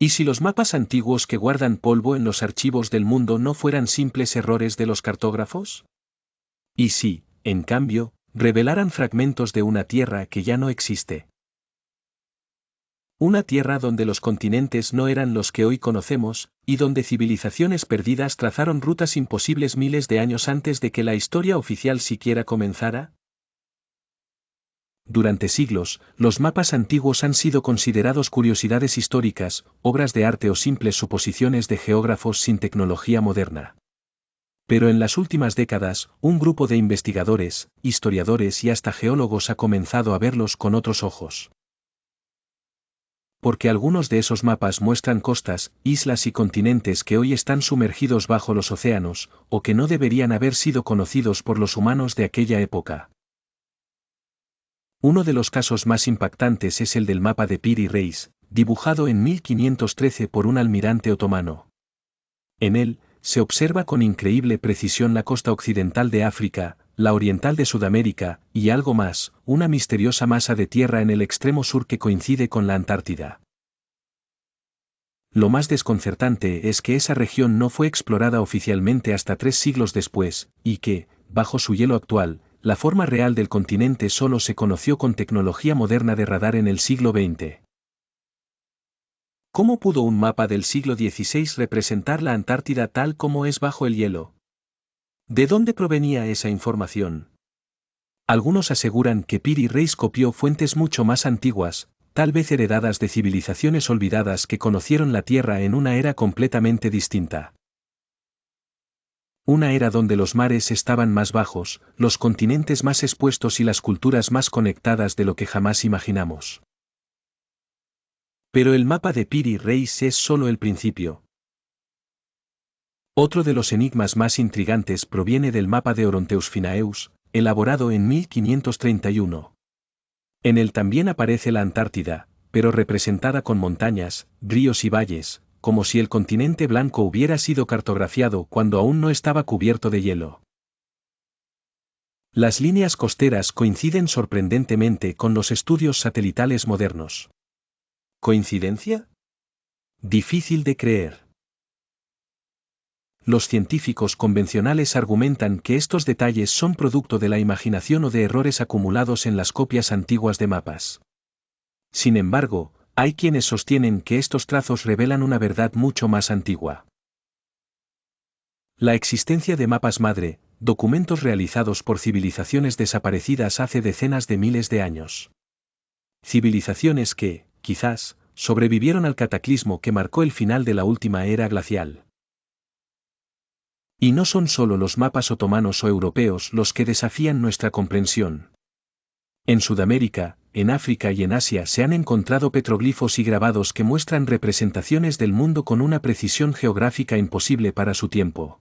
¿Y si los mapas antiguos que guardan polvo en los archivos del mundo no fueran simples errores de los cartógrafos? ¿Y si, en cambio, revelaran fragmentos de una tierra que ya no existe? Una tierra donde los continentes no eran los que hoy conocemos, y donde civilizaciones perdidas trazaron rutas imposibles miles de años antes de que la historia oficial siquiera comenzara. Durante siglos, los mapas antiguos han sido considerados curiosidades históricas, obras de arte o simples suposiciones de geógrafos sin tecnología moderna. Pero en las últimas décadas, un grupo de investigadores, historiadores y hasta geólogos ha comenzado a verlos con otros ojos. Porque algunos de esos mapas muestran costas, islas y continentes que hoy están sumergidos bajo los océanos, o que no deberían haber sido conocidos por los humanos de aquella época. Uno de los casos más impactantes es el del mapa de Piri Reis, dibujado en 1513 por un almirante otomano. En él, se observa con increíble precisión la costa occidental de África, la oriental de Sudamérica, y algo más, una misteriosa masa de tierra en el extremo sur que coincide con la Antártida. Lo más desconcertante es que esa región no fue explorada oficialmente hasta 3 siglos después, y que, bajo su hielo actual, la forma real del continente solo se conoció con tecnología moderna de radar en el siglo XX. ¿Cómo pudo un mapa del siglo XVI representar la Antártida tal como es bajo el hielo? ¿De dónde provenía esa información? Algunos aseguran que Piri Reis copió fuentes mucho más antiguas, tal vez heredadas de civilizaciones olvidadas que conocieron la Tierra en una era completamente distinta. Una era donde los mares estaban más bajos, los continentes más expuestos y las culturas más conectadas de lo que jamás imaginamos. Pero el mapa de Piri Reis es solo el principio. Otro de los enigmas más intrigantes proviene del mapa de Oronteus Finaeus, elaborado en 1531. En él también aparece la Antártida, pero representada con montañas, ríos y valles, como si el continente blanco hubiera sido cartografiado cuando aún no estaba cubierto de hielo. Las líneas costeras coinciden sorprendentemente con los estudios satelitales modernos. ¿Coincidencia? Difícil de creer. Los científicos convencionales argumentan que estos detalles son producto de la imaginación o de errores acumulados en las copias antiguas de mapas. Sin embargo, hay quienes sostienen que estos trazos revelan una verdad mucho más antigua. La existencia de mapas madre, documentos realizados por civilizaciones desaparecidas hace decenas de miles de años. Civilizaciones que, quizás, sobrevivieron al cataclismo que marcó el final de la última era glacial. Y no son solo los mapas otomanos o europeos los que desafían nuestra comprensión. En Sudamérica, en África y en Asia se han encontrado petroglifos y grabados que muestran representaciones del mundo con una precisión geográfica imposible para su tiempo.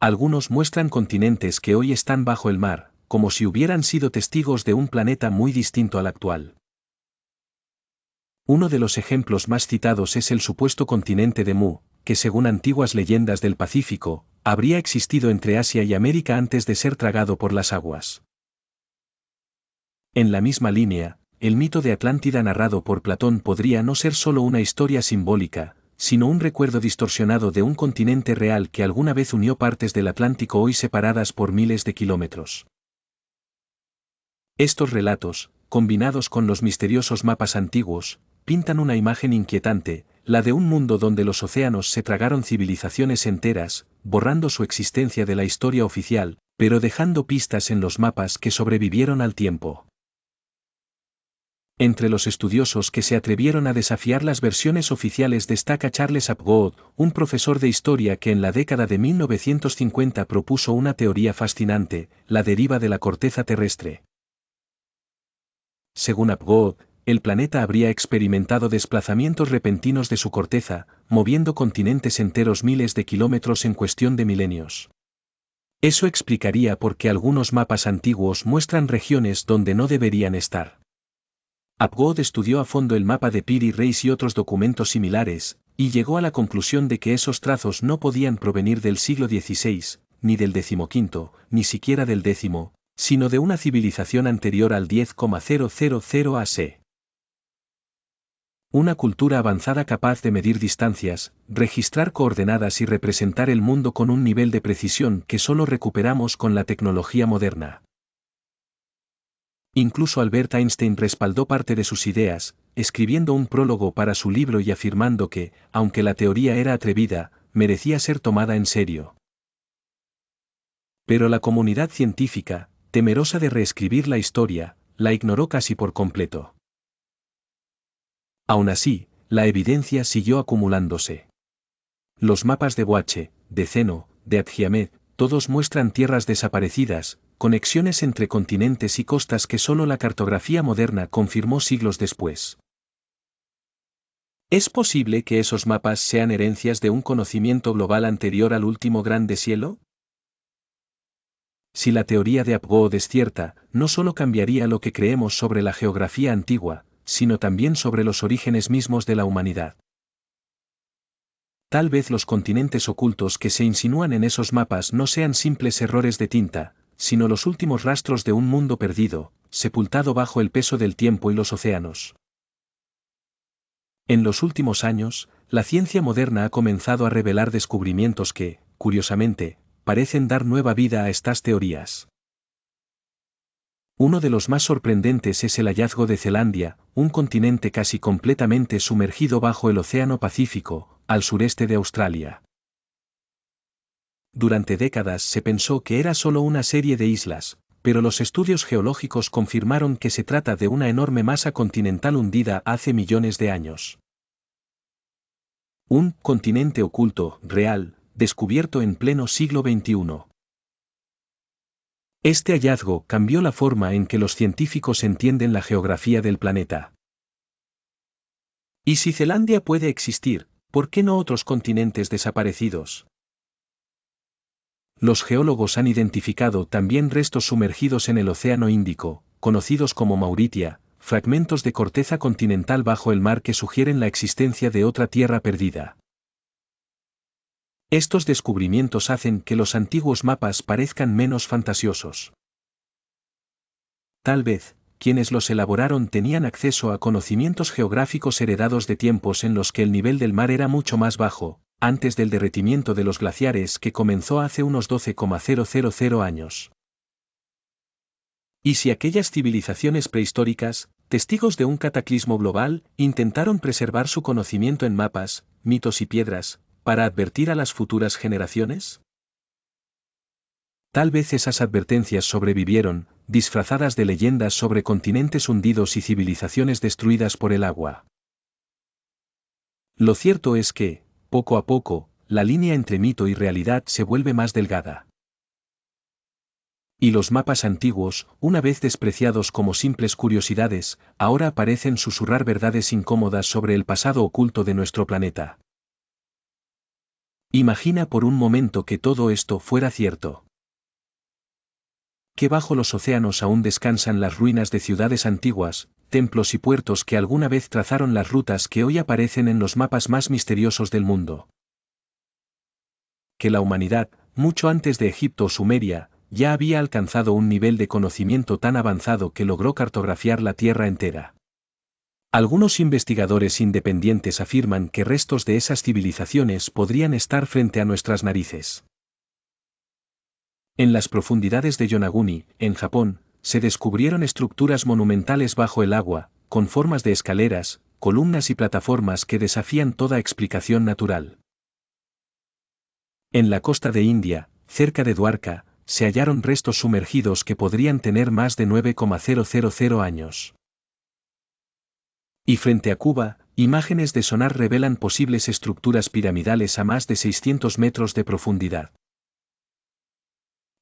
Algunos muestran continentes que hoy están bajo el mar, como si hubieran sido testigos de un planeta muy distinto al actual. Uno de los ejemplos más citados es el supuesto continente de Mu, que según antiguas leyendas del Pacífico, habría existido entre Asia y América antes de ser tragado por las aguas. En la misma línea, el mito de Atlántida narrado por Platón podría no ser solo una historia simbólica, sino un recuerdo distorsionado de un continente real que alguna vez unió partes del Atlántico hoy separadas por miles de kilómetros. Estos relatos, combinados con los misteriosos mapas antiguos, pintan una imagen inquietante, la de un mundo donde los océanos se tragaron civilizaciones enteras, borrando su existencia de la historia oficial, pero dejando pistas en los mapas que sobrevivieron al tiempo. Entre los estudiosos que se atrevieron a desafiar las versiones oficiales destaca Charles Apgood, un profesor de historia que en la década de 1950 propuso una teoría fascinante, la deriva de la corteza terrestre. Según Apgood, el planeta habría experimentado desplazamientos repentinos de su corteza, moviendo continentes enteros miles de kilómetros en cuestión de milenios. Eso explicaría por qué algunos mapas antiguos muestran regiones donde no deberían estar. Apgood estudió a fondo el mapa de Piri Reis y otros documentos similares, y llegó a la conclusión de que esos trazos no podían provenir del siglo XVI, ni del XV, ni siquiera del X, sino de una civilización anterior al 10,000 AC. Una cultura avanzada capaz de medir distancias, registrar coordenadas y representar el mundo con un nivel de precisión que solo recuperamos con la tecnología moderna. Incluso Albert Einstein respaldó parte de sus ideas, escribiendo un prólogo para su libro y afirmando que, aunque la teoría era atrevida, merecía ser tomada en serio. Pero la comunidad científica, temerosa de reescribir la historia, la ignoró casi por completo. Aún así, la evidencia siguió acumulándose. Los mapas de Boache, de Zeno, de Adgiamed, todos muestran tierras desaparecidas, conexiones entre continentes y costas que solo la cartografía moderna confirmó siglos después. ¿Es posible que esos mapas sean herencias de un conocimiento global anterior al último gran deshielo? Si la teoría de Apgood es cierta, no solo cambiaría lo que creemos sobre la geografía antigua, sino también sobre los orígenes mismos de la humanidad. Tal vez los continentes ocultos que se insinúan en esos mapas no sean simples errores de tinta, sino los últimos rastros de un mundo perdido, sepultado bajo el peso del tiempo y los océanos. En los últimos años, la ciencia moderna ha comenzado a revelar descubrimientos que, curiosamente, parecen dar nueva vida a estas teorías. Uno de los más sorprendentes es el hallazgo de Zelandia, un continente casi completamente sumergido bajo el Océano Pacífico, al sureste de Australia. Durante décadas se pensó que era solo una serie de islas, pero los estudios geológicos confirmaron que se trata de una enorme masa continental hundida hace millones de años. Un continente oculto, real, descubierto en pleno siglo XXI. Este hallazgo cambió la forma en que los científicos entienden la geografía del planeta. ¿Y si Zelandia puede existir, por qué no otros continentes desaparecidos? Los geólogos han identificado también restos sumergidos en el Océano Índico, conocidos como Mauritia, fragmentos de corteza continental bajo el mar que sugieren la existencia de otra tierra perdida. Estos descubrimientos hacen que los antiguos mapas parezcan menos fantasiosos. Tal vez, quienes los elaboraron tenían acceso a conocimientos geográficos heredados de tiempos en los que el nivel del mar era mucho más bajo, antes del derretimiento de los glaciares que comenzó hace unos 12,000 años. ¿Y si aquellas civilizaciones prehistóricas, testigos de un cataclismo global, intentaron preservar su conocimiento en mapas, mitos y piedras, para advertir a las futuras generaciones? Tal vez esas advertencias sobrevivieron, disfrazadas de leyendas sobre continentes hundidos y civilizaciones destruidas por el agua. Lo cierto es que, poco a poco, la línea entre mito y realidad se vuelve más delgada. Y los mapas antiguos, una vez despreciados como simples curiosidades, ahora parecen susurrar verdades incómodas sobre el pasado oculto de nuestro planeta. Imagina por un momento que todo esto fuera cierto. Que bajo los océanos aún descansan las ruinas de ciudades antiguas, templos y puertos que alguna vez trazaron las rutas que hoy aparecen en los mapas más misteriosos del mundo. Que la humanidad, mucho antes de Egipto o Sumeria, ya había alcanzado un nivel de conocimiento tan avanzado que logró cartografiar la Tierra entera. Algunos investigadores independientes afirman que restos de esas civilizaciones podrían estar frente a nuestras narices. En las profundidades de Yonaguni, en Japón, se descubrieron estructuras monumentales bajo el agua, con formas de escaleras, columnas y plataformas que desafían toda explicación natural. En la costa de India, cerca de Dwarka, se hallaron restos sumergidos que podrían tener más de 9,000 años. Y frente a Cuba, imágenes de sonar revelan posibles estructuras piramidales a más de 600 metros de profundidad.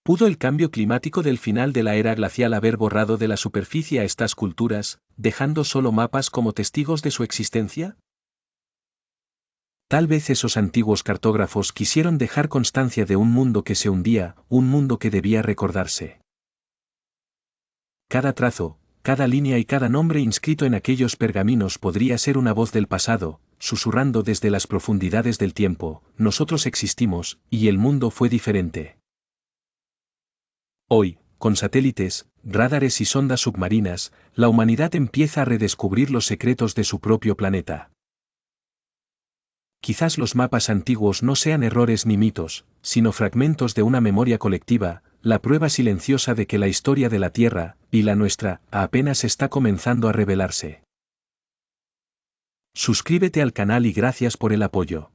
¿Pudo el cambio climático del final de la era glacial haber borrado de la superficie a estas culturas, dejando solo mapas como testigos de su existencia? Tal vez esos antiguos cartógrafos quisieron dejar constancia de un mundo que se hundía, un mundo que debía recordarse. Cada trazo, cada línea y cada nombre inscrito en aquellos pergaminos podría ser una voz del pasado, susurrando desde las profundidades del tiempo: nosotros existimos, y el mundo fue diferente. Hoy, con satélites, radares y sondas submarinas, la humanidad empieza a redescubrir los secretos de su propio planeta. Quizás los mapas antiguos no sean errores ni mitos, sino fragmentos de una memoria colectiva, la prueba silenciosa de que la historia de la Tierra, y la nuestra, apenas está comenzando a revelarse. Suscríbete al canal y gracias por el apoyo.